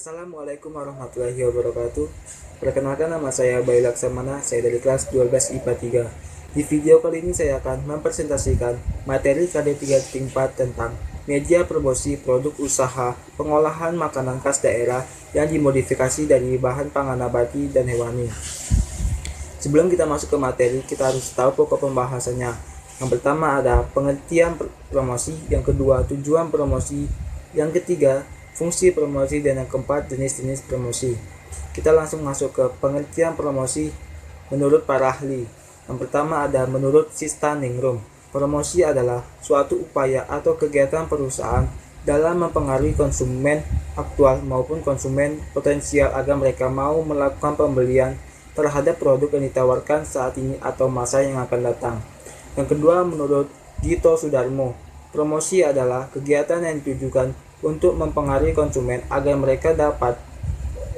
Assalamualaikum warahmatullahi wabarakatuh. Perkenalkan, nama saya Bayu Laksamana, saya dari kelas 12 IPA 3. Di video kali ini saya akan mempresentasikan materi KD 3.4 tentang media promosi produk usaha pengolahan makanan khas daerah yang dimodifikasi dari bahan pangan nabati dan hewani. Sebelum kita masuk ke materi, kita harus tahu pokok pembahasannya. Yang pertama ada pengertian promosi, yang kedua tujuan promosi, yang ketiga fungsi promosi, dan yang keempat jenis-jenis promosi. Kita langsung masuk ke pengertian promosi menurut para ahli. Yang pertama ada menurut Sista Ningrum, promosi adalah suatu upaya atau kegiatan perusahaan dalam mempengaruhi konsumen aktual maupun konsumen potensial agar mereka mau melakukan pembelian terhadap produk yang ditawarkan saat ini atau masa yang akan datang. Yang kedua, menurut Gito Sudarmo, promosi adalah kegiatan yang ditujukan untuk mempengaruhi konsumen agar mereka dapat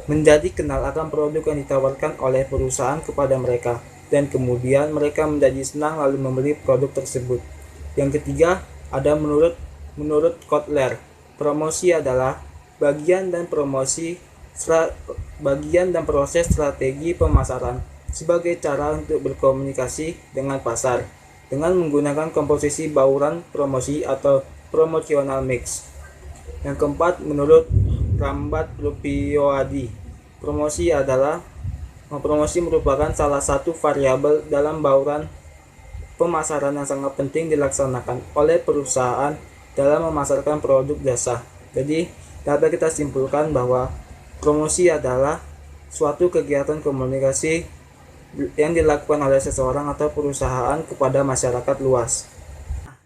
menjadi kenal akan produk yang ditawarkan oleh perusahaan kepada mereka, dan kemudian mereka menjadi senang lalu membeli produk tersebut. Yang ketiga, ada menurut Kotler, promosi adalah bagian dan proses strategi pemasaran sebagai cara untuk berkomunikasi dengan pasar dengan menggunakan komposisi bauran promosi atau promotional mix. Yang keempat, menurut Rambat Rupioadi, promosi merupakan salah satu variabel dalam bauran pemasaran yang sangat penting dilaksanakan oleh perusahaan dalam memasarkan produk jasa. Jadi, dapat kita simpulkan bahwa promosi adalah suatu kegiatan komunikasi yang dilakukan oleh seseorang atau perusahaan kepada masyarakat luas.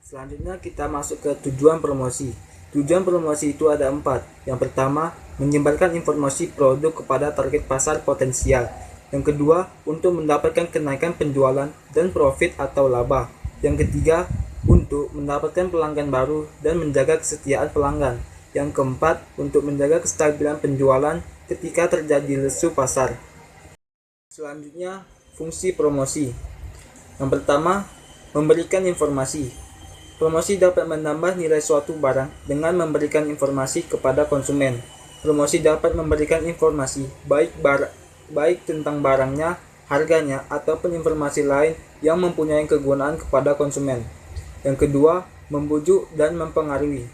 Selanjutnya kita masuk ke tujuan promosi. Tujuan promosi itu ada 4. Yang pertama, menyebarkan informasi produk kepada target pasar potensial. Yang kedua, untuk mendapatkan kenaikan penjualan dan profit atau laba. Yang ketiga, untuk mendapatkan pelanggan baru dan menjaga kesetiaan pelanggan. Yang keempat, untuk menjaga kestabilan penjualan ketika terjadi lesu pasar. Selanjutnya, fungsi promosi. Yang pertama, memberikan informasi. Promosi dapat menambah nilai suatu barang dengan memberikan informasi kepada konsumen. Promosi dapat memberikan informasi baik tentang barangnya, harganya, ataupun informasi lain yang mempunyai kegunaan kepada konsumen. Yang kedua, membujuk dan mempengaruhi.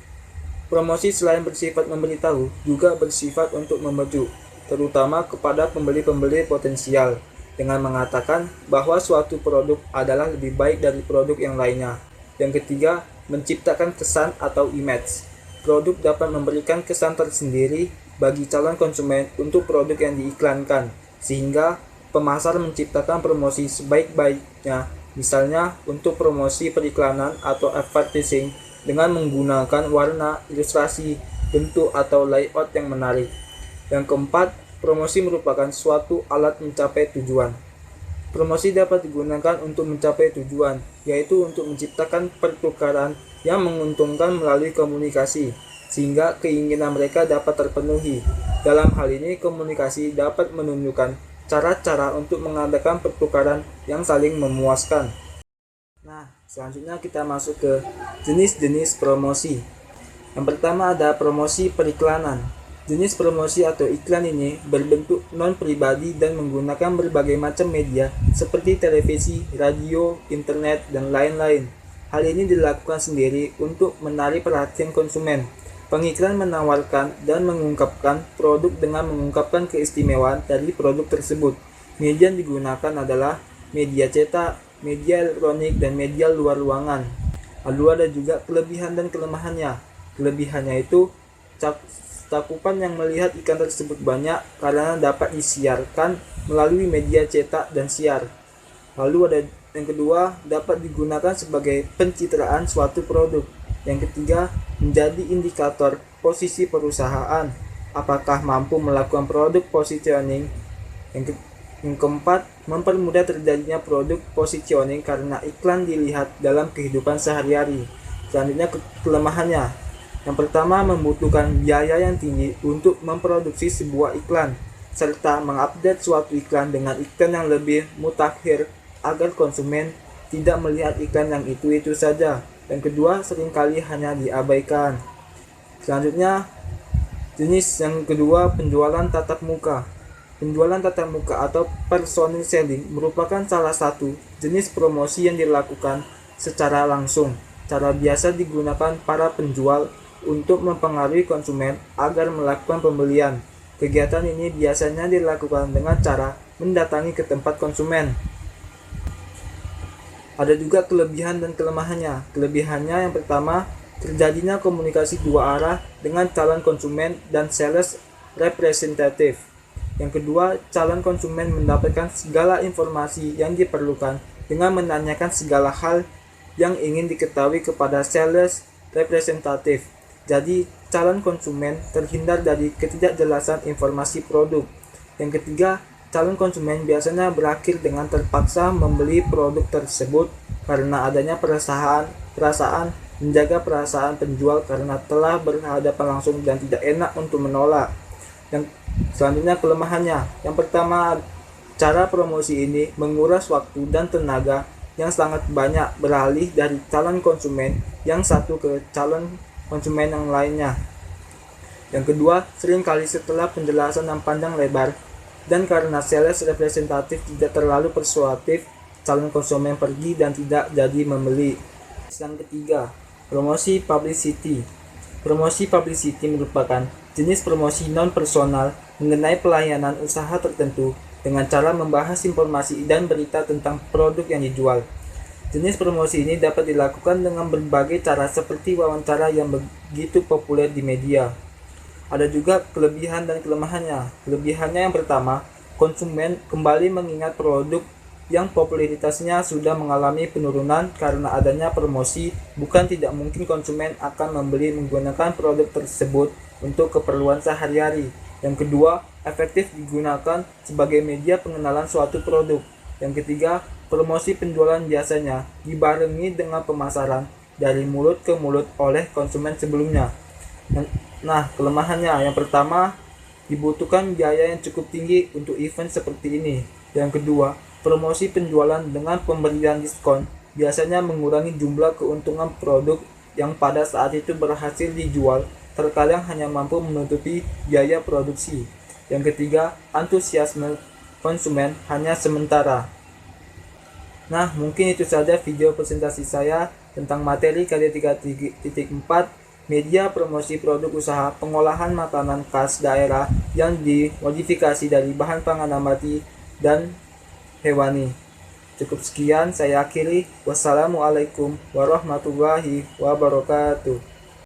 Promosi selain bersifat memberitahu, juga bersifat untuk membujuk, terutama kepada pembeli-pembeli potensial, dengan mengatakan bahwa suatu produk adalah lebih baik dari produk yang lainnya. Yang ketiga, menciptakan kesan atau image. Produk dapat memberikan kesan tersendiri bagi calon konsumen untuk produk yang diiklankan, sehingga pemasar menciptakan promosi sebaik-baiknya, misalnya untuk promosi periklanan atau advertising dengan menggunakan warna, ilustrasi, bentuk, atau layout yang menarik. Yang keempat, promosi merupakan suatu alat mencapai tujuan. Promosi dapat digunakan untuk mencapai tujuan, yaitu untuk menciptakan pertukaran yang menguntungkan melalui komunikasi, sehingga keinginan mereka dapat terpenuhi. Dalam hal ini, komunikasi dapat menunjukkan cara-cara untuk mengadakan pertukaran yang saling memuaskan. Nah, selanjutnya kita masuk ke jenis-jenis promosi. Yang pertama ada promosi periklanan. Jenis promosi atau iklan ini berbentuk non-pribadi dan menggunakan berbagai macam media seperti televisi, radio, internet, dan lain-lain. Hal ini dilakukan sendiri untuk menarik perhatian konsumen. Pengiklan menawarkan dan mengungkapkan produk dengan mengungkapkan keistimewaan dari produk tersebut. Media yang digunakan adalah media cetak, media elektronik, dan media luar ruangan. Lalu ada juga kelebihan dan kelemahannya. Kelebihannya itu cakupan yang melihat iklan tersebut banyak karena dapat disiarkan melalui media cetak dan siar. Lalu ada yang kedua, dapat digunakan sebagai pencitraan suatu produk. Yang ketiga, menjadi indikator posisi perusahaan, apakah mampu melakukan produk positioning. Yang keempat, mempermudah terjadinya produk positioning karena iklan dilihat dalam kehidupan sehari-hari. Selanjutnya, kelemahannya. Yang pertama, membutuhkan biaya yang tinggi untuk memproduksi sebuah iklan, serta mengupdate suatu iklan dengan iklan yang lebih mutakhir agar konsumen tidak melihat iklan yang itu-itu saja. Yang kedua, seringkali hanya diabaikan. Selanjutnya, Jenis yang kedua, penjualan tatap muka. Penjualan tatap muka atau personal selling merupakan salah satu jenis promosi yang dilakukan secara langsung. Cara biasa digunakan para penjual untuk mempengaruhi konsumen agar melakukan pembelian. Kegiatan ini biasanya dilakukan dengan cara mendatangi ke tempat konsumen. Ada juga kelebihan dan kelemahannya. Kelebihannya yang pertama, terjadinya komunikasi dua arah dengan calon konsumen dan sales representative. Yang kedua, calon konsumen mendapatkan segala informasi yang diperlukan dengan menanyakan segala hal yang ingin diketahui kepada sales representative. Jadi, calon konsumen terhindar dari ketidakjelasan informasi produk. Yang ketiga, calon konsumen biasanya berakhir dengan terpaksa membeli produk tersebut karena adanya perasaan menjaga perasaan penjual karena telah berhadapan langsung dan tidak enak untuk menolak. Yang selanjutnya kelemahannya. Yang pertama, cara promosi ini menguras waktu dan tenaga yang sangat banyak beralih dari calon konsumen yang satu ke calon konsumen yang lainnya. Yang kedua, seringkali setelah penjelasan yang panjang lebar dan karena sales representatif tidak terlalu persuasif, calon konsumen pergi dan tidak jadi membeli. Yang ketiga, promosi publicity. Promosi publicity merupakan jenis promosi non-personal mengenai pelayanan usaha tertentu dengan cara membahas informasi dan berita tentang produk yang dijual. Jenis promosi ini dapat dilakukan dengan berbagai cara seperti wawancara yang begitu populer di media. Ada juga kelebihan dan kelemahannya. Kelebihannya yang pertama, konsumen kembali mengingat produk yang popularitasnya sudah mengalami penurunan karena adanya promosi. Bukan tidak mungkin konsumen akan membeli menggunakan produk tersebut untuk keperluan sehari-hari. Yang kedua, efektif digunakan sebagai media pengenalan suatu produk. Yang ketiga, promosi penjualan biasanya dibarengi dengan pemasaran dari mulut ke mulut oleh konsumen sebelumnya. Nah, kelemahannya yang pertama, dibutuhkan biaya yang cukup tinggi untuk event seperti ini. Yang kedua, promosi penjualan dengan pemberian diskon biasanya mengurangi jumlah keuntungan produk yang pada saat itu berhasil dijual, terkadang hanya mampu menutupi biaya produksi. Yang ketiga, antusiasme konsumen hanya sementara. Nah, mungkin itu saja video presentasi saya tentang materi KD 3.4 media promosi produk usaha pengolahan makanan khas daerah yang dimodifikasi dari bahan pangan nabati dan hewani. Cukup sekian, saya akhiri. Wassalamualaikum warahmatullahi wabarakatuh.